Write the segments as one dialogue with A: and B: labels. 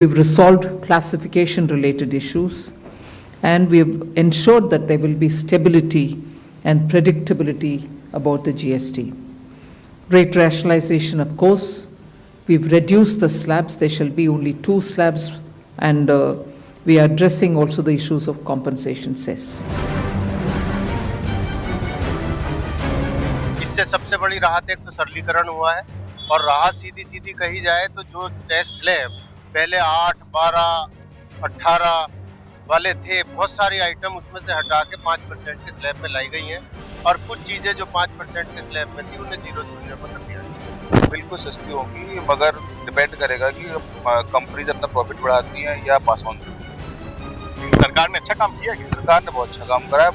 A: We've resolved classification related issues and we've ensured that there will be stability and predictability about the GST. Rate rationalization, of course, we've reduced the slabs. There shall be only 2 slabs and we are addressing also the issues of compensation cess.
B: इससे सबसे बड़ी राहत एक तो सरलीकरण हुआ है और राहत सीधी सीधी कही जाए तो जो टैक्स स्लैब पहले 8, 12, 18 वाले थे, बहुत सारी आइटम उसमें से हटा के 5% के स्लैब में लाई गई हैं और कुछ चीजें जो 5% के स्लैब में थी उन्हें 0 पर कर दिया।
C: बिल्कुल सस्ती होगी, मगर डिपेंड करेगा कि कंपनीज अपना प्रॉफिट बढ़ाती हैं या पास ऑन करती हैं। सरकार ने अच्छा काम किया, सरकार ने बहुत अच्छा काम करा है।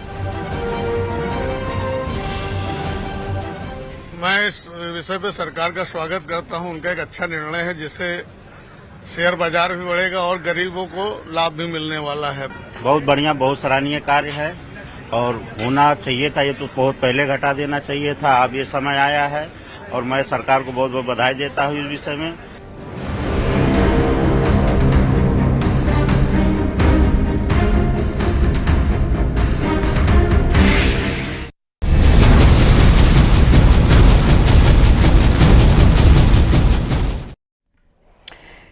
D: मैं इस विषय पे सरकार का स्वागत करता हूं। उनका एक अच्छा निर्णय है जिससे शेयर बाजार भी बढ़ेगा और गरीबों को लाभ भी मिलने वाला है।
E: बहुत बढ़िया, बहुत सराहनीय कार्य है और होना चाहिए था। ये तो बहुत पहले घटा देना चाहिए था। अब ये समय आया है और मैं सरकार को बहुत बहुत बधाई देता हूँ इस विषय में।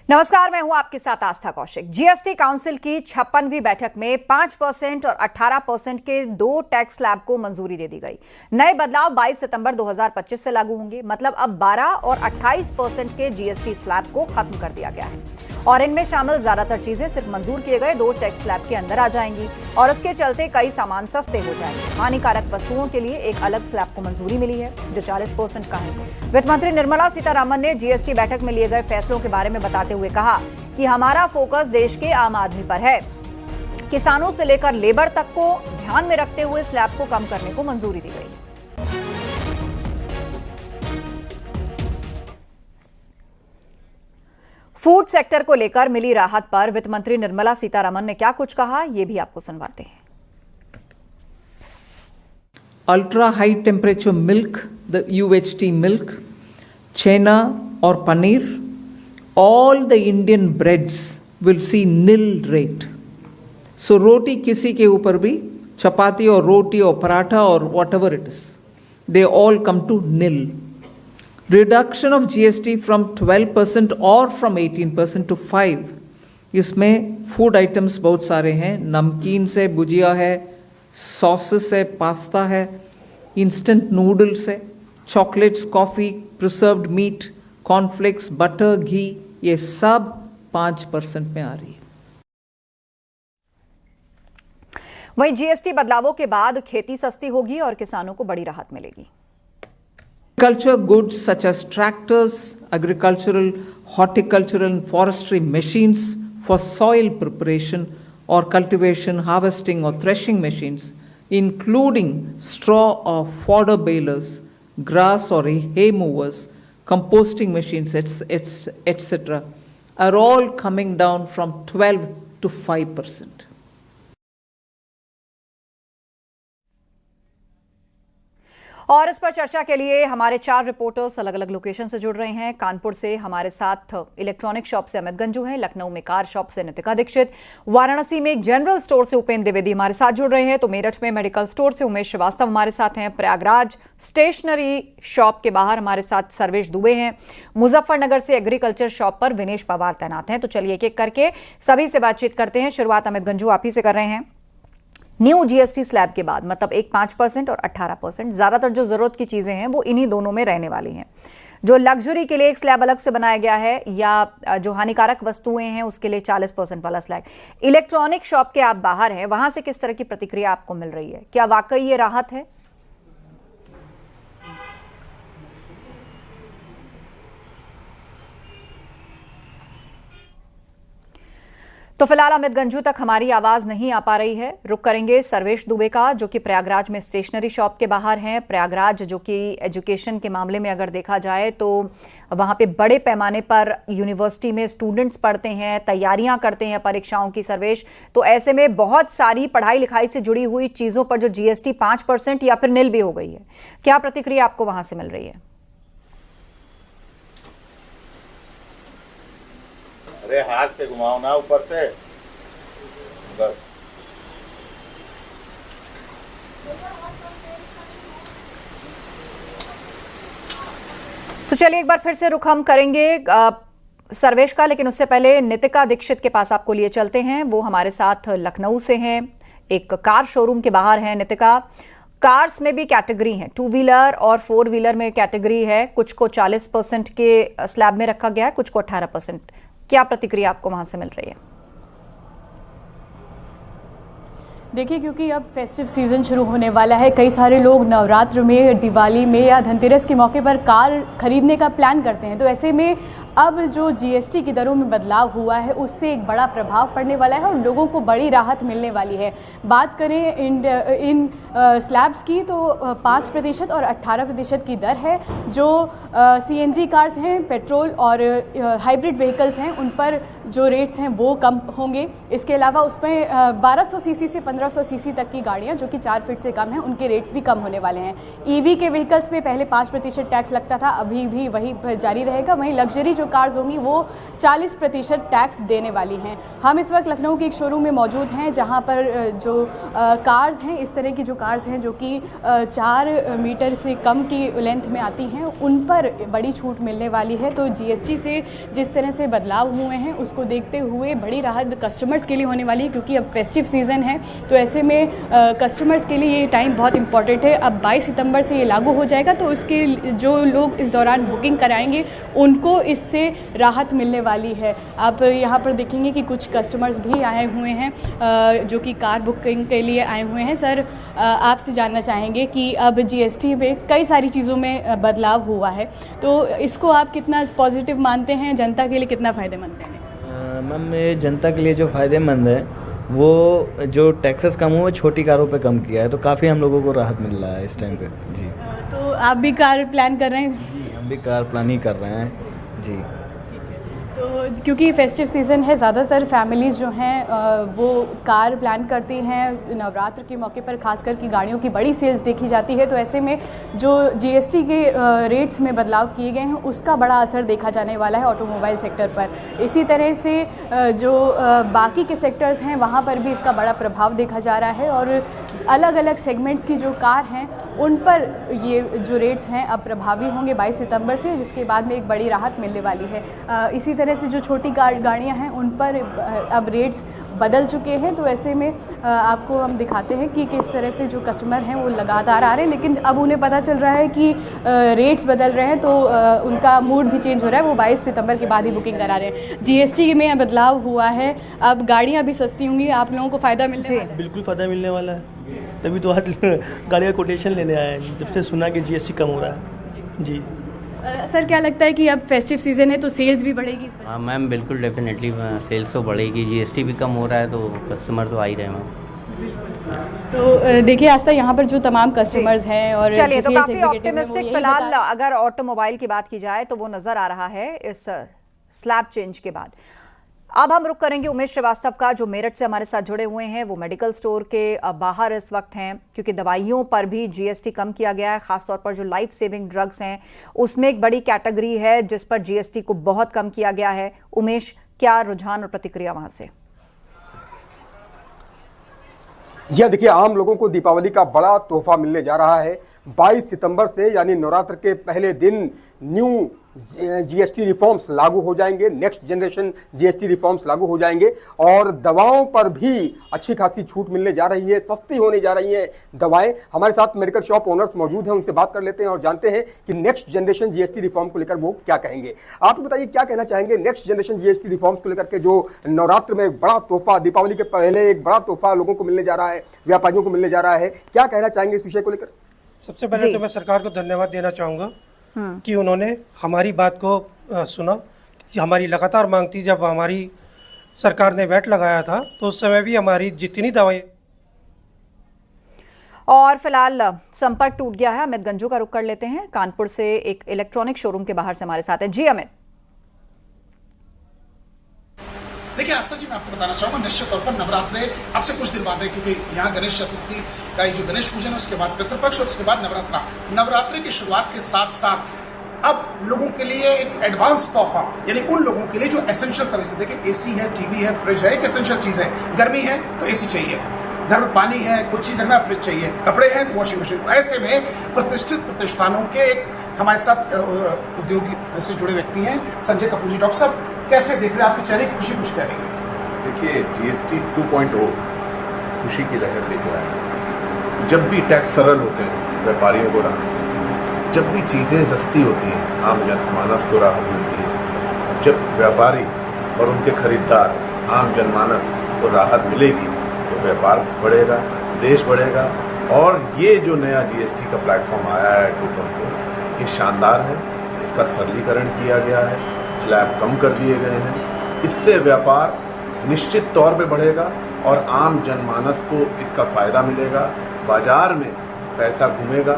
F: नमस्कार, मैं हूं आपके साथ आस्था कौशिक। जीएसटी काउंसिल की 56वीं बैठक में 5% और 18% के 2 टैक्स स्लैब को मंजूरी दे दी गई। नए बदलाव 22 सितंबर 2025 से लागू होंगे। मतलब अब 12 और 28% के जीएसटी स्लैब को खत्म कर दिया गया है और इनमें शामिल ज्यादातर चीजें सिर्फ मंजूर किए गए 2 टैक्स स्लैब के अंदर आ जाएंगी और उसके चलते कई सामान सस्ते हो जाएंगे। हानिकारक वस्तुओं के लिए एक अलग स्लैब को मंजूरी मिली है जो 40% का है। वित्त मंत्री निर्मला सीतारमण ने जीएसटी बैठक में लिए गए फैसलों के बारे में बताते हुए कहा कि हमारा फोकस देश के आम आदमी पर है। किसानों से लेकर लेबर तक को ध्यान में रखते हुए स्लैब को कम करने को मंजूरी दी गई। फूड सेक्टर को लेकर मिली राहत पर वित्त मंत्री निर्मला सीतारमण ने क्या कुछ कहा, यह भी आपको सुनवाते हैं।
A: Ultra high temperature milk, the UHT milk, chena or paneer, all the Indian breads will see nil rate. So roti किसी के ऊपर भी, चपाती और रोटी और पराठा और whatever it is, they all come to nil. Reduction of GST from 12% or from 18% to 5%. इसमें food items बहुत सारे हैं। नमकीन से भुजिया है, सॉसेस है, पास्ता है, इंस्टेंट नूडल्स है, chocolates, coffee, preserved meat, cornflakes, butter, घी, ये सब 5% में आ रही है।
F: वहीं जीएसटी बदलावों के बाद खेती सस्ती होगी और किसानों को बड़ी राहत मिलेगी।
A: Agriculture goods such as tractors, agricultural, horticultural and forestry machines for soil preparation or cultivation, harvesting or threshing machines, including straw or fodder balers, grass or hay movers, composting machines, etc., are all coming down from 12 to 5%.
F: और इस पर चर्चा के लिए हमारे 4 reporters अलग अलग location से जुड़ रहे हैं। कानपुर से हमारे साथ इलेक्ट्रॉनिक शॉप से अमित गंजू हैं, लखनऊ में कार शॉप से नितिका दीक्षित, वाराणसी में एक जनरल स्टोर से उपेंद्र द्विवेदी हमारे साथ जुड़ रहे हैं, तो मेरठ में मेडिकल स्टोर से उमेश श्रीवास्तव हमारे साथ हैं, प्रयागराज स्टेशनरी शॉप के बाहर हमारे साथ सर्वेश दुबे हैं, मुजफ्फरनगर से एग्रीकल्चर शॉप पर विनेश पवार तैनात हैं। तो चलिए एक एक करके सभी से बातचीत करते हैं। शुरुआत अमित गंजू आप ही से कर रहे हैं। न्यू जीएसटी स्लैब के बाद मतलब एक 5% और 18%, ज्यादातर जो जरूरत की चीजें हैं वो इन्हीं दोनों में रहने वाली हैं। जो लग्जरी के लिए एक स्लैब अलग से बनाया गया है या जो हानिकारक वस्तुएं हैं उसके लिए 40% वाला स्लैब। इलेक्ट्रॉनिक शॉप के आप बाहर हैं, वहां से किस तरह की प्रतिक्रिया आपको मिल रही है? क्या वाकई ये राहत है? तो फिलहाल अमित गंजू तक हमारी आवाज नहीं आ पा रही है। रुक करेंगे सर्वेश दुबे का, जो कि प्रयागराज में स्टेशनरी शॉप के बाहर हैं। प्रयागराज जो कि एजुकेशन के मामले में अगर देखा जाए तो वहां पे बड़े पैमाने पर यूनिवर्सिटी में स्टूडेंट्स पढ़ते हैं, तैयारियां करते हैं परीक्षाओं की। सर्वेश, तो ऐसे में बहुत सारी पढ़ाई लिखाई से जुड़ी हुई चीजों पर जो जीएसटी 5% या फिर निल भी हो गई है, क्या प्रतिक्रिया आपको वहां से मिल रही है?
G: अरे हाथ से घुमाओ ना ऊपर से, बस।
F: तो चलिए एक बार फिर से रुख हम करेंगे सर्वेश का, लेकिन उससे पहले नितिका दीक्षित के पास आपको लिए चलते हैं। वो हमारे साथ लखनऊ से हैं, एक कार शोरूम के बाहर हैं। नितिका, कार्स में भी कैटेगरी है, 2 व्हीलर और 4 व्हीलर में कैटेगरी है, कुछ को 40% के स्लैब में रखा गया है, कुछ को 18%। क्या प्रतिक्रिया आपको वहां से मिल रही है?
H: देखिए, क्योंकि अब फेस्टिव सीज़न शुरू होने वाला है, कई सारे लोग नवरात्र में, दिवाली में या धनतेरस के मौके पर कार खरीदने का प्लान करते हैं। तो ऐसे में अब जो जीएसटी की दरों में बदलाव हुआ है उससे एक बड़ा प्रभाव पड़ने वाला है और लोगों को बड़ी राहत मिलने वाली है। बात करें इन स्लैब्स की तो 5% और 18% की दर है। जो सीएनजी कार्स हैं, पेट्रोल और हाइब्रिड व्हीकल्स हैं, उन पर जो रेट्स हैं वो कम होंगे। इसके अलावा उसमें 1200 सीसी से 1500 सीसी तक की गाड़ियां जो कि 4 फीट से कम हैं, उनके रेट्स भी कम होने वाले हैं। ईवी के व्हीकल्स पे पहले 5% टैक्स लगता था, अभी भी वही जारी रहेगा। वहीं लग्जरी जो कार्स होंगी वो 40% टैक्स देने वाली हैं। हम इस वक्त लखनऊ के एक शोरूम में मौजूद हैं जहां पर जो कार्स हैं, इस तरह की जो कार्स हैं जो कि 4 मीटर से कम की लेंथ में आती हैं, उन पर बड़ी छूट मिलने वाली है। तो जीएसटी से जिस तरह से बदलाव हुए हैं उसको देखते हुए बड़ी राहत कस्टमर्स के लिए होने वाली है, क्योंकि अब फेस्टिव सीज़न है। तो ऐसे में कस्टमर्स के लिए ये टाइम बहुत इंपॉर्टेंट है। अब 22 सितंबर से ये लागू हो जाएगा, तो उसके जो लोग इस दौरान बुकिंग कराएंगे उनको इससे राहत मिलने वाली है। आप यहाँ पर देखेंगे कि कुछ कस्टमर्स भी आए हुए हैं जो कि कार बुकिंग के लिए आए हुए हैं। सर, आपसे जानना चाहेंगे कि अब जीएसटी में कई सारी चीज़ों में बदलाव हुआ है, तो इसको आप कितना पॉजिटिव मानते हैं, जनता के लिए कितना फ़ायदेमंद है?
I: मैम, ये जनता के लिए जो फ़ायदेमंद है वो जो टैक्सेस कम हुए छोटी कारों पे कम किया है, तो काफ़ी हम लोगों को राहत मिल रहा है इस टाइम पे। जी,
H: तो आप भी कार प्लान कर रहे हैं?
I: जी, हम भी कार प्लान ही कर रहे हैं जी।
H: तो क्योंकि फेस्टिव सीज़न है, ज़्यादातर फैमिलीज़ जो हैं वो कार प्लान करती हैं नवरात्र के मौके पर, खासकर की गाड़ियों की बड़ी सेल्स देखी जाती है। तो ऐसे में जो जीएसटी के रेट्स में बदलाव किए गए हैं उसका बड़ा असर देखा जाने वाला है ऑटोमोबाइल सेक्टर पर। इसी तरह से जो बाकी के सेक्टर्स हैं वहाँ पर भी इसका बड़ा प्रभाव देखा जा रहा है और अलग अलग सेगमेंट्स की जो कार हैं उन पर ये जो रेट्स हैं अब प्रभावी होंगे 22 सितंबर से, जिसके बाद में एक बड़ी राहत मिलने वाली है। इसी तरह से जो छोटी गाड़ियां हैं उन पर अब रेट्स बदल चुके हैं। तो ऐसे में आपको हम दिखाते हैं कि किस तरह से जो कस्टमर हैं वो लगातार आ रहे हैं, लेकिन अब उन्हें पता चल रहा है कि रेट्स बदल रहे हैं, तो उनका मूड भी चेंज हो रहा है। वो 22 सितंबर के बाद ही बुकिंग करा रहे हैं। जीएसटी में बदलाव हुआ है, अब गाड़ियाँ भी सस्ती होंगी, आप लोगों को फ़ायदा मिलने वाला है?
J: बिल्कुल फ़ायदा मिलने वाला है, तभी तो आज गाड़ी का कोटेशन लेने आया है जब से सुना कि जीएसटी कम हो रहा है। जी
H: सर, क्या लगता है कि अब फेस्टिव सीज़न है तो सेल्स भी बढ़ेगी?
K: हाँ मैम, बिल्कुल डेफिनेटली सेल्स तो बढ़ेगी। जीएसटी भी कम हो रहा है तो कस्टमर तो आ ही रहे हैं मैम।
H: तो देखिए आस्था, यहाँ पर जो तमाम कस्टमर्स हैं और
F: चलिए, तो काफ़ी ऑप्टिमिस्टिक फिलहाल अगर ऑटोमोबाइल की बात की जाए तो वो नज़र आ रहा है इस स्लैब चेंज के बाद। अब हम रुक करेंगे उमेश श्रीवास्तव का, जो मेरठ से हमारे साथ जुड़े हुए हैं। वो मेडिकल स्टोर के बाहर इस वक्त हैं, क्योंकि दवाइयों पर भी जीएसटी कम किया गया है। खासतौर पर जो लाइफ सेविंग ड्रग्स हैं उसमें एक बड़ी कैटेगरी है जिस पर जीएसटी को बहुत कम किया गया है। उमेश, क्या रुझान और प्रतिक्रिया वहां से?
L: जी हाँ, देखिए, आम लोगों को दीपावली का बड़ा तोहफा मिलने जा रहा है। 22 सितंबर से यानी नवरात्र के पहले दिन न्यू जीएसटी रिफॉर्म्स लागू हो जाएंगे, नेक्स्ट जनरेशन जीएसटी रिफॉर्म्स लागू हो जाएंगे और दवाओं पर भी अच्छी खासी छूट मिलने जा रही है, सस्ती होने जा रही हैं दवाएं। हमारे साथ मेडिकल शॉप ओनर्स मौजूद हैं, उनसे बात कर लेते हैं और जानते हैं कि नेक्स्ट जनरेशन जीएसटी रिफॉर्म को लेकर वो क्या कहेंगे। आप बताइए, क्या कहना चाहेंगे नेक्स्ट जनरेशन जीएसटी रिफॉर्म्स को लेकर के, जो नवरात्र में बड़ा तोहफा, दीपावली के पहले एक बड़ा तोहफा लोगों को मिलने जा रहा है, व्यापारियों को मिलने जा रहा है, क्या कहना चाहेंगे इस विषय को लेकर?
M: सबसे पहले तो मैं सरकार को धन्यवाद देना चाहूँगा कि उन्होंने हमारी बात को सुना। कि हमारी लगातार मांग थी, जब हमारी सरकार ने वैट लगाया था तो उस समय भी हमारी जितनी दवाई।
F: और फिलहाल संपर्क टूट गया है, अमित गंजू का रुख कर लेते हैं। कानपुर से एक इलेक्ट्रॉनिक शोरूम के बाहर से हमारे साथ है। जी अमित।
N: देखिए आस्था जी, मैं आपको बताना चाहूंगा, निश्चित तौर पर नवरात्रे अब से कुछ दिन बाद है, क्योंकि यहाँ गणेश चतुर्थी का जो गणेश पूजन है उसके बाद पितृपक्ष और उसके बाद नवरात्रा। नवरात्रि की शुरुआत के साथ साथ अब लोगों के लिए एक एडवांस तोहफा, यानी उन लोगों के लिए जो एसेंशियल सर्विस, देखिए एसी है, टीवी है, फ्रिज है, एक एसेंशियल चीज है। गर्मी है तो एसी चाहिए, घर में पानी है, कुछ चीज रखना, फ्रिज चाहिए, कपड़े हैं तो वॉशिंग मशीन। ऐसे में प्रतिष्ठित प्रतिष्ठानों के एक हमारे साथ उद्योगी से जुड़े व्यक्ति हैं, संजय कपूर जी। डॉक्टर साहब, कैसे देख रहे हैं, आपके चेहरे की खुशी कुछ कह रही है?
C: देखिए, जीएसटी 2.0 खुशी की लहर लेके आया है। जब भी टैक्स सरल होते हैं, व्यापारियों को राहत, जब भी चीज़ें सस्ती होती हैं, आम जनमानस को राहत मिलती है। जब व्यापारी और उनके खरीदार, आम जनमानस को राहत मिलेगी तो व्यापार बढ़ेगा, देश बढ़ेगा। और ये जो नया जीएसटी का प्लेटफॉर्म आया है 2.0, ये शानदार है। इसका सरलीकरण किया गया है, स्लैब कम कर दिए गए हैं। इससे व्यापार निश्चित तौर पे बढ़ेगा और आम जनमानस को इसका फायदा मिलेगा, बाजार में पैसा घूमेगा,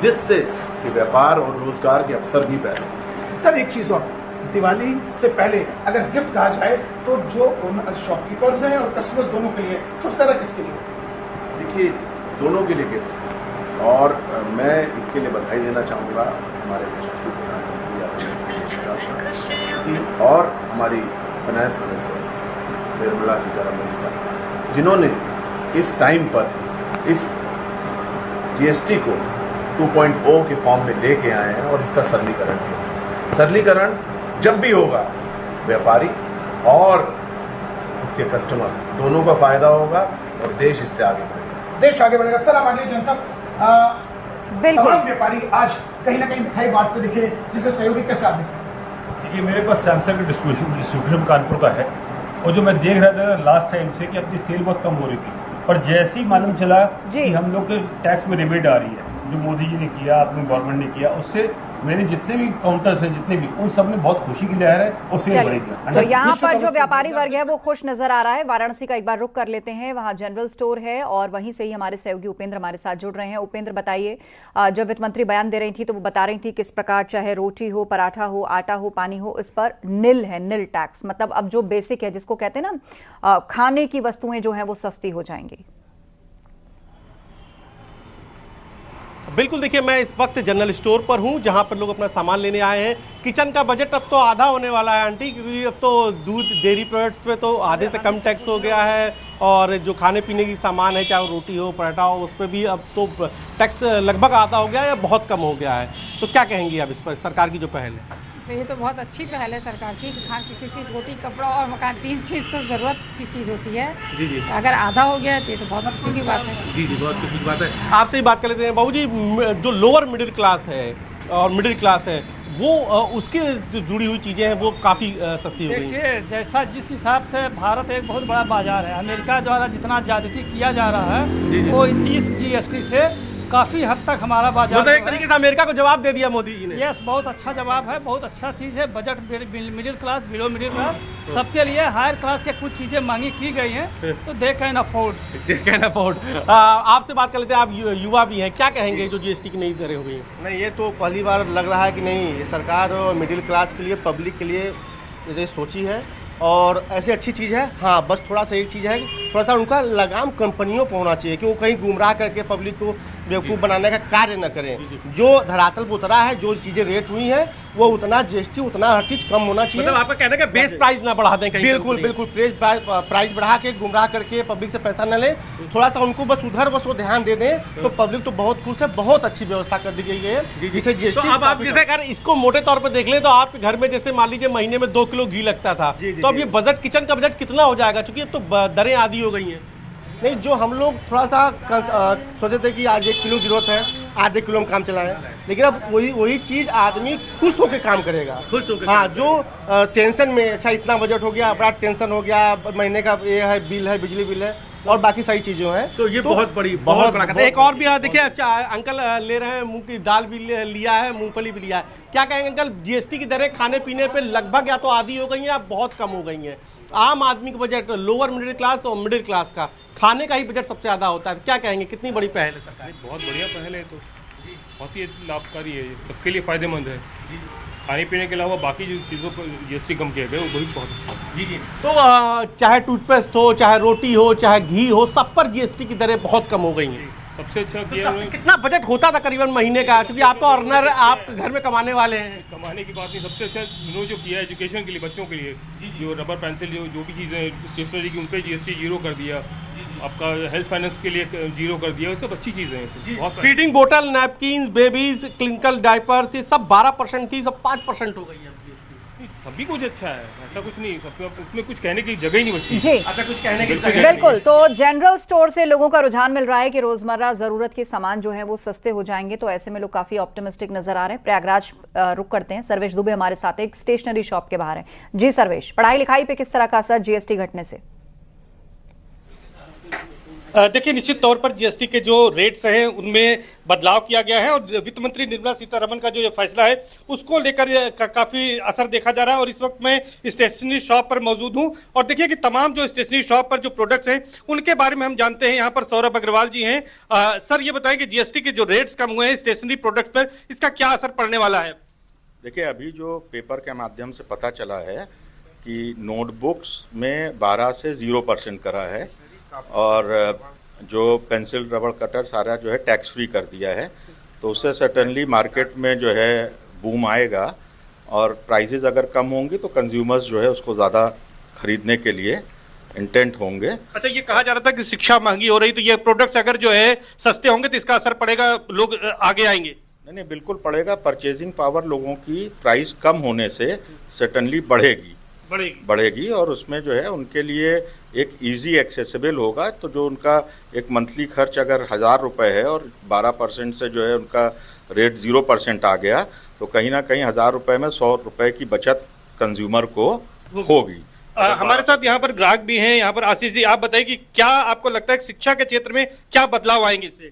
C: जिससे कि व्यापार और रोजगार के अवसर भी पैदा होंगे।
N: सर, एक चीज और, दिवाली से पहले अगर गिफ्ट कहा जाए तो जो शॉपकीपर्स हैं और कस्टमर्स दोनों के लिए सबसे ज्यादा किसके लिए?
C: देखिए, दोनों के लिए गिफ्ट, और मैं इसके लिए बधाई देना चाहूँगा हमारे यशस्वी प्रधानमंत्री और हमारी फाइनेंस मिनिस्टर निर्मला सीतारमण का, जिन्होंने इस टाइम पर इस जीएसटी को 2.0 के फॉर्म में लेके आए हैं और इसका सरलीकरण किया। सरलीकरण जब भी होगा, व्यापारी और उसके कस्टमर दोनों का फायदा होगा और देश इससे आगे बढ़ेगा।
N: देश आगे बढ़ेगा। सर, आप आगे जन साहब,
F: बिल्कुल,
N: व्यापारी आज कहीं ना कहीं मिठाई बांटते दिखे, जिससे सहयोगी कैसे आप दिखे?
O: देखिए, मेरे पास सैमसंग का डिस्ट्रीब्यूशन कानपुर का है, और जो मैं देख रहा था लास्ट टाइम से कि अपनी सेल बहुत कम हो रही थी, पर जैसे ही मालूम चला कि हम लोग के टैक्स में रिबेट आ रही है, जो मोदी जी ने किया, अपनी गवर्नमेंट ने किया, उससे मेरे जितने भी काउंटर्स हैं, जितने भी, उन सब में बहुत खुशी की लहर है और सेल बढ़ेगी।
F: तो यहाँ पर जो व्यापारी वर्ग है वो खुश नजर आ रहा है। वाराणसी का एक बार रुख कर लेते हैं, वहाँ जनरल स्टोर है और वहीं से ही हमारे सहयोगी उपेंद्र हमारे साथ जुड़ रहे हैं। उपेंद्र, बताइए, जब वित्त मंत्री बयान दे रही थी तो वो बता रही थी किस प्रकार चाहे रोटी हो, पराठा हो, आटा हो, पानी हो, इस पर निल है, निल टैक्स। मतलब अब जो बेसिक है, जिसको कहते हैं ना खाने की वस्तुएं जो हैं वो सस्ती हो जाएंगी।
P: बिल्कुल, देखिए, मैं इस वक्त जनरल स्टोर पर हूं, जहां पर लोग अपना सामान लेने आए हैं। किचन का बजट अब तो आधा होने वाला है आंटी, क्योंकि अब तो दूध, डेयरी प्रोडक्ट्स पे तो आधे से कम टैक्स हो गया है, और जो खाने पीने की सामान है, चाहे रोटी हो, पराठा हो, उस पर भी अब तो टैक्स लगभग आधा हो गया है या बहुत कम हो गया है। तो क्या कहेंगी आप इस पर, सरकार की जो पहल है?
Q: ये तो बहुत अच्छी पहल है सरकार की, क्योंकि रोटी, कपड़ा और मकान, 3 चीज़ तो ज़रूरत की चीज़ होती है।
P: जी जी।
Q: अगर आधा हो गया तो ये तो बहुत खुशी की बात है।
P: जी जी, बहुत खुशी की बात है। आपसे ही बात कर लेते हैं बाबू जी, जो लोअर मिडिल क्लास है और मिडिल क्लास है, वो उसकी जो जुड़ी हुई चीज़ें हैं वो काफ़ी सस्ती हो गई।
R: देखिए, जैसा जिस हिसाब से भारत एक बहुत बड़ा बाजार है, अमेरिका द्वारा जितना ज्यादती किया जा रहा है वो इस जीएसटी से काफ़ी हद तक हमारा बाजार,
P: मतलब एक तरीके से अमेरिका को जवाब दे दिया मोदी जी ने।
R: यस, बहुत अच्छा जवाब है, बहुत अच्छा चीज़ है। Budget middle class, below middle class सबके लिए, हायर क्लास के कुछ चीज़ें मांगी की गई हैं, तो दे कैन अफोर्ड।
P: आपसे बात कर लेते हैं, आप युवा भी हैं, क्या कहेंगे जो जीएसटी की नई दरें हो गई हैं?
S: नहीं, ये तो पहली बार लग रहा है कि नहीं, ये सरकार मिडिल क्लास के लिए, पब्लिक के लिए ये सोची है और ऐसी अच्छी चीज़ है। हाँ, बस थोड़ा सा एक चीज़ है, थोड़ा सा उनका लगाम कंपनियों पर होना चाहिए कि वो कहीं गुमराह करके पब्लिक को बेवकूफ़ बनाने का कार्य न करें। जो धरातल पर उतरा है, जो चीज़ें रेट हुई हैं, वो उतना जीएसटी, उतना हर चीज़ कम होना चाहिए।
P: मतलब आपका कहना है कि बेस प्राइस ना बढ़ा दें कहीं?
S: बिल्कुल बिल्कुल, प्राइस बढ़ा के गुमराह करके पब्लिक से पैसा न लें, थोड़ा सा उनको बस उधर बस वो ध्यान दे दें तो पब्लिक तो बहुत खुश है। बहुत अच्छी व्यवस्था कर दी गई है जिसे जीएसटी।
P: तो अब आप जैसे अगर इसको मोटे तौर पर देख लें तो आपके घर में जैसे मान लीजिए महीने में 2 किलो घी लगता था, तो अब ये बजट, किचन का बजट कितना हो जाएगा, क्योंकि अब तो दरें आधी हो गई हैं?
S: नहीं, जो हम लोग थोड़ा सा सोचे थे कि आज 1 किलो जरूरत है, आधे किलो में काम चलाएं, लेकिन अब वही चीज़ आदमी खुश होकर काम करेगा। हाँ, जो टेंशन में, अच्छा इतना बजट हो गया, बड़ा टेंशन हो गया, महीने का ये है, बिल है, बिजली बिल है और बाकी सारी चीज़ें हैं,
P: तो ये बहुत बड़ा। एक और भी देखिए, अंकल ले रहे हैं, मूंग की दाल भी लिया है, मूंगफली भी लिया है। क्या कहेंगे अंकल, जीएसटी की दरें खाने पीने पे लगभग या तो आधी हो गई हैं या बहुत कम हो गई हैं? आम आदमी का बजट, लोअर मिडिल क्लास और मिडिल क्लास का खाने का ही बजट सबसे ज़्यादा होता है, क्या कहेंगे, कितनी बड़ी पहल है सरकार?
O: बहुत बढ़िया पहल है, तो बहुत ही लाभकारी है, सबके लिए फ़ायदेमंद है। खाने पीने के अलावा बाकी जो चीज़ों पर जीएसटी कम किया गया वो भी बहुत अच्छा है।
P: जी जी। तो चाहे टूथपेस्ट हो, चाहे रोटी हो, चाहे घी हो, सब पर जीएसटी की दरें बहुत कम हो गई हैं।
O: सबसे अच्छा किया उन्होंने।
P: कितना बजट होता था करीबन महीने का, क्योंकि आप तो अर्नर, आप घर में कमाने वाले हैं।
O: कमाने की बात नहीं, सबसे अच्छा उन्होंने जो किया एजुकेशन के लिए, बच्चों के लिए, जो रबर पेंसिल जो भी चीज़ें स्टेशनरी की उन पर GST 0 कर दिया, आपका हेल्थ फाइनेंस के लिए 0 कर दिया, सब अच्छी चीज़ें हैं।
P: फीडिंग बोतल, नैपकिन, बेबीज, क्लिनिकल डायपर्स, ये सब 12% थी, सब 5% हो गई है।
O: सभी कुछ अच्छा है, ऐसा कुछ नहीं, सब उसमें कुछ कहने की जगह ही नहीं बची।
F: जी,
P: अच्छा, कुछ कहने की
F: बिल्कुल। तो जनरल स्टोर से लोगों का रुझान मिल रहा है कि रोजमर्रा जरूरत के सामान जो है वो सस्ते हो जाएंगे, तो ऐसे में लोग काफी ऑप्टिमिस्टिक नजर आ रहे हैं। प्रयागराज रुक करते हैं, सर्वेश दुबे हमारे साथ एक स्टेशनरी शॉप के बाहर है। जी सर्वेश, पढ़ाई लिखाई पे किस तरह का असर GST घटने से?
T: देखिए, निश्चित तौर पर GST के जो रेट्स हैं उनमें बदलाव किया गया है और वित्त मंत्री निर्मला सीतारमण का जो ये फैसला है उसको लेकर काफ़ी असर देखा जा रहा है। और इस वक्त मैं स्टेशनरी शॉप पर मौजूद हूं और देखिए कि तमाम जो स्टेशनरी शॉप पर जो प्रोडक्ट्स हैं उनके बारे में हम जानते हैं। यहाँ पर सौरभ अग्रवाल जी हैं। सर, ये बताएं कि GST के जो रेट्स कम हुए हैं स्टेशनरी प्रोडक्ट्स पर, इसका क्या असर पड़ने वाला है?
G: देखिए, अभी जो पेपर के माध्यम से पता चला है कि नोटबुक्स में 12 से 0% करा है और जो पेंसिल, रबड़ कटर सारा जो है टैक्स फ्री कर दिया है, तो उससे सर्टेनली मार्केट में जो है बूम आएगा और प्राइसेस अगर कम होंगी तो कंज्यूमर्स जो है उसको ज़्यादा खरीदने के लिए इंटेंट होंगे।
T: अच्छा, ये कहा जा रहा था कि शिक्षा महंगी हो रही, तो ये प्रोडक्ट्स अगर जो है सस्ते होंगे तो इसका असर पड़ेगा, लोग आगे आएंगे?
G: नहीं, बिल्कुल पड़ेगा। परचेजिंग पावर लोगों की प्राइस कम होने से सर्टेनली बढ़ेगी और उसमें जो है उनके लिए एक इजी एक्सेसिबल होगा। तो जो उनका एक मंथली खर्च अगर 1000 रुपये है और 12% से जो है उनका रेट 0% आ गया, तो कहीं ना कहीं 1000 रुपये में 100 रुपये की बचत कंज्यूमर को होगी।
T: हमारे साथ यहाँ पर ग्राहक भी हैं। यहाँ पर आशीष जी, आप बताइए कि क्या आपको लगता है कि शिक्षा के क्षेत्र में क्या बदलाव आएंगे इससे?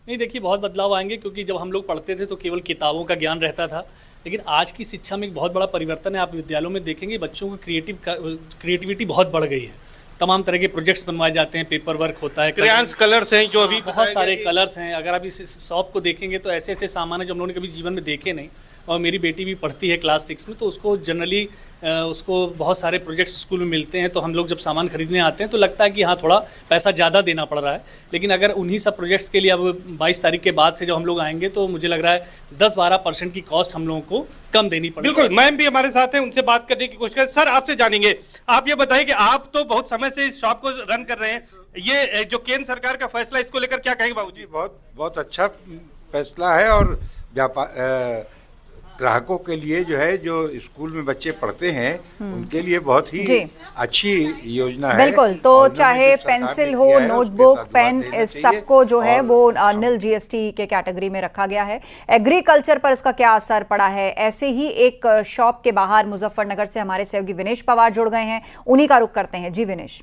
U: नहीं, देखिए, बहुत बदलाव आएंगे, क्योंकि जब हम लोग पढ़ते थे तो केवल किताबों का ज्ञान रहता था, लेकिन आज की शिक्षा में एक बहुत बड़ा परिवर्तन है। आप विद्यालयों में देखेंगे बच्चों की क्रिएटिविटी बहुत बढ़ गई है। तमाम तरह के प्रोजेक्ट्स बनवाए जाते हैं, पेपर वर्क होता है,
T: क्रेयॉन्स, कलर्स हैं, जो अभी
U: बहुत सारे कलर्स हैं। अगर आप इस शॉप को देखेंगे तो ऐसे ऐसे सामान है जो हम लोगों ने कभी जीवन में देखे नहीं। और मेरी बेटी भी पढ़ती है क्लास 6 में, तो उसको जनरली उसको बहुत सारे प्रोजेक्ट्स स्कूल में मिलते हैं, तो हम लोग जब सामान खरीदने आते हैं तो लगता है कि हाँ, थोड़ा पैसा ज़्यादा देना पड़ रहा है। लेकिन अगर उन्हीं सब प्रोजेक्ट्स के लिए अब 22 तारीख के बाद से जब हम लोग आएंगे तो मुझे लग रहा है 10-12% की कॉस्ट हम लोगों को कम देनी पड़ेगी।
T: बिल्कुल, मैम भी हमारे साथ हैं, उनसे बात करने की कोशिश करें। सर, आपसे जानेंगे, आप ये बताइए कि आप तो बहुत समय से इस शॉप को रन कर रहे हैं, ये जो केंद्र सरकार का फैसला, इसको लेकर क्या कहेंगे बाबूजी?
V: बहुत अच्छा फैसला है और ग्राहकों के लिए जो है, जो स्कूल में बच्चे पढ़ते हैं उनके लिए बहुत ही अच्छी योजना है।
F: बिल्कुल, तो चाहे पेंसिल हो, नोटबुक, पेन, इस सबको जो है वो निल GST के कैटेगरी में रखा गया है। एग्रीकल्चर पर इसका क्या असर पड़ा है? ऐसे ही एक शॉप के बाहर मुजफ्फरनगर से हमारे सहयोगी विनेश पवार जुड़ गए हैं, उन्हीं का रुख करते हैं। जी विनेश।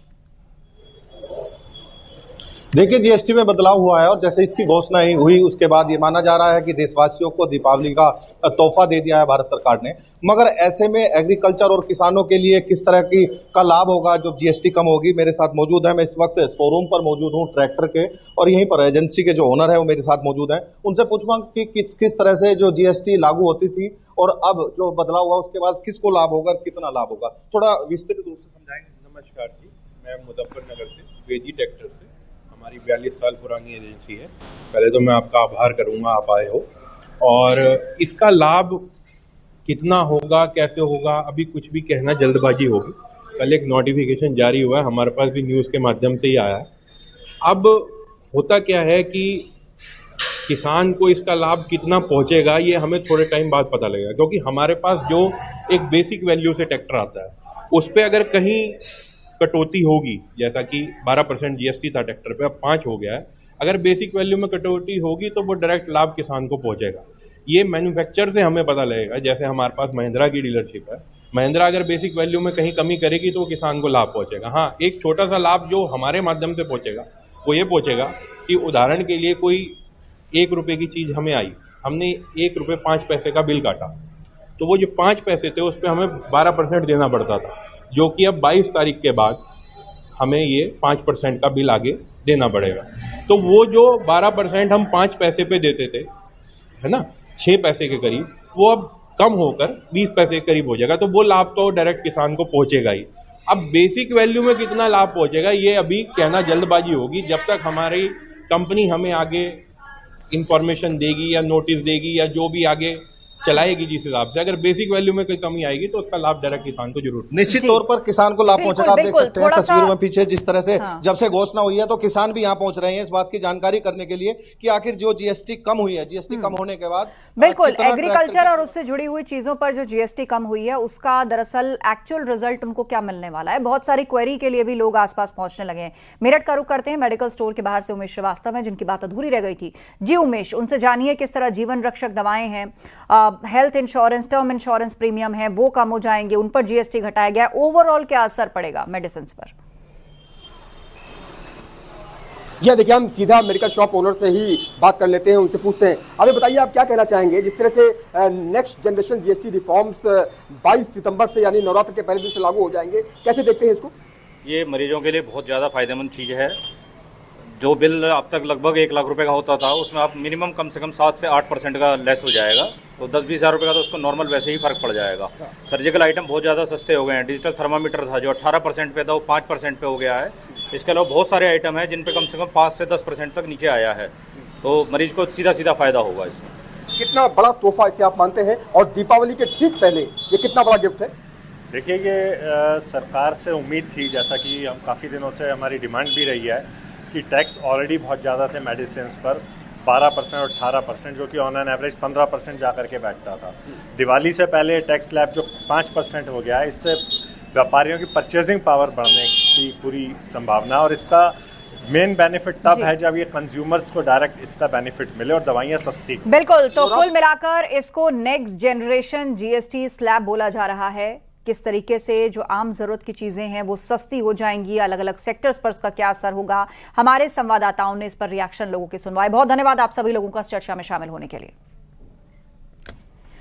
W: देखिए, GST में बदलाव हुआ है और जैसे इसकी घोषणा ही हुई उसके बाद ये माना जा रहा है कि देशवासियों को दीपावली का तोहफा दे दिया है भारत सरकार ने। मगर ऐसे में एग्रीकल्चर और किसानों के लिए किस तरह का लाभ होगा जो GST कम होगी? मेरे साथ मौजूद है, मैं इस वक्त शोरूम पर मौजूद हूँ ट्रैक्टर के, और यहीं पर एजेंसी के जो ओनर है वो मेरे साथ मौजूद है। उनसे पूछूंगा कि किस तरह से जो GST लागू होती थी और अब जो बदलाव हुआ उसके बाद किसको लाभ होगा, कितना लाभ होगा, थोड़ा विस्तृत रूप से समझाएंगे।
C: नमस्कार जी, मैं मुजफ्फरनगर से वेजी ट्रैक्टर से, हमारी 42 साल पुरानी एजेंसी है। पहले तो मैं आपका आभार करूंगा, आप आए हो। और इसका लाभ कितना होगा, कैसे होगा, अभी कुछ भी कहना जल्दबाजी होगी। कल एक नोटिफिकेशन जारी हुआ है, हमारे पास भी न्यूज़ के माध्यम से ही आया है। अब होता क्या है कि किसान को इसका लाभ कितना पहुंचेगा ये हमें थोड़े टाइम बाद पता लगेगा, क्योंकि हमारे पास जो एक बेसिक वैल्यू से ट्रैक्टर आता है उस पर अगर कहीं कटौती होगी, जैसा कि 12% GST था ट्रैक्टर पे, अब 5 हो गया है, अगर बेसिक वैल्यू में कटौती होगी तो वो डायरेक्ट लाभ किसान को पहुंचेगा। ये मैन्युफैक्चर से हमें पता लगेगा। जैसे हमारे पास महिंद्रा की डीलरशिप है, महिंद्रा अगर बेसिक वैल्यू में कहीं कमी करेगी तो वो किसान को लाभ पहुंचेगा। हाँ, एक छोटा सा लाभ जो हमारे माध्यम से पहुंचेगा वो ये पहुंचेगा कि उदाहरण के लिए कोई 1 रुपये की चीज़ हमें आई, हमने 1 रुपये 5 पैसे का बिल काटा, तो वो जो 5 पैसे थे उस पर हमें 12% देना पड़ता था, जो कि अब 22 तारीख के बाद हमें ये 5% का बिल आगे देना पड़ेगा। तो वो जो 12% हम 5 पैसे पे देते थे, है ना, 6 पैसे के करीब, वो अब कम होकर 20 पैसे के करीब हो जाएगा। तो वो लाभ तो डायरेक्ट किसान को पहुंचेगा ही। अब बेसिक वैल्यू में कितना लाभ पहुंचेगा ये अभी कहना जल्दबाजी होगी। जब तक हमारी
B: कंपनी हमें आगे इंफॉर्मेशन देगी या नोटिस देगी या जो भी आगे चलाएगी जिस हिसाब से। अगर बेसिक वैल्यू में कोई कमी आएगी तो उसका लाभ डायरेक्ट किसान को जरूर
W: निश्चित तौर पर किसान को लाभ पहुंचेगा। आप देख सकते हैं तस्वीरों में पीछे जिस तरह से जब से घोषणा हुई है तो किसान भी यहाँ पहुंच रहे हैं इस बात की जानकारी करने के लिए कि आखिर जो जीएसटी कम हुई है, जीएसटी कम होने के बाद
F: बिल्कुल एग्रीकल्चर और उससे जुड़ी हुई चीजों पर जो जीएसटी कम हुई है उसका दरअसल एक्चुअल रिजल्ट उनको क्या मिलने वाला है, बहुत सारी क्वेरी के लिए भी लोग आसपास पहुंचने लगे हैं। मेरठ का रुख करते हैं मेडिकल स्टोर के बाहर से उमेश श्रीवास्तव हैं जिनकी बात अधूरी रह गई थी। जी उमेश, उनसे जानिए किस तरह जीवन रक्षक दवाएं हैं, health insurance, term insurance premium है वो कम हो जाएंगे, उन पर जीएसटी घटाया गया, ओवरऑल क्या असर पड़ेगा मेडिसिन पर?
L: जी देखिए, हम सीधा मेडिकल शॉप ओनर से ही बात कर लेते हैं, उनसे पूछते हैं। अभी बताइए आप क्या कहना चाहेंगे जिस तरह से नेक्स्ट जनरेशन जीएसटी रिफॉर्म्स 22 सितंबर से यानी नवरात्र के पहले दिन से लागू हो जाएंगे, कैसे देखते हैं इसको?
D: ये मरीजों के लिए बहुत ज़्यादा फायदेमंद चीज़ है। जो बिल अब तक लगभग 1 लाख रुपए का होता था उसमें आप मिनिमम कम से कम 7 से 8% का लेस हो जाएगा, तो 10-20 हज़ार रुपये का तो उसको नॉर्मल वैसे ही फ़र्क पड़ जाएगा। सर्जिकल आइटम बहुत ज़्यादा सस्ते हो गए हैं। डिजिटल थर्मामीटर था जो 18% पे था वो 5% पे हो गया है। इसके अलावा बहुत सारे आइटम हैं जिन पे कम से कम 5 से 10% तक नीचे आया है, तो मरीज को सीधा सीधा फ़ायदा होगा इसमें।
L: कितना बड़ा तोहफा इसे आप मानते हैं और दीपावली के ठीक पहले ये कितना बड़ा गिफ्ट है?
E: देखिए, ये सरकार से उम्मीद थी, जैसा कि हम काफ़ी दिनों से हमारी डिमांड भी रही है कि टैक्स ऑलरेडी बहुत ज़्यादा थे मेडिसिन पर 12% और 18%, जो कि ऑन एन एवरेज 15% जा करके बैठता था। दिवाली से पहले टैक्स स्लैब जो 5% हो गया है, इससे व्यापारियों की परचेजिंग पावर बढ़ने की पूरी संभावना, और इसका मेन बेनिफिट तब है जब ये कंज्यूमर्स को डायरेक्ट इसका बेनिफिट मिले और दवाइयाँ सस्ती।
F: बिल्कुल, तो कुल मिलाकर इसको नेक्स्ट जनरेशन जीएसटी स्लैब बोला जा रहा है। किस तरीके से जो आम जरूरत की चीजें हैं वो सस्ती हो जाएंगी, अलग अलग सेक्टर्स पर इसका क्या असर होगा, हमारे संवाददाताओं ने इस पर रिएक्शन लोगों की सुनवाई। बहुत धन्यवाद आप सभी लोगों का इस चर्चा में शामिल होने के लिए।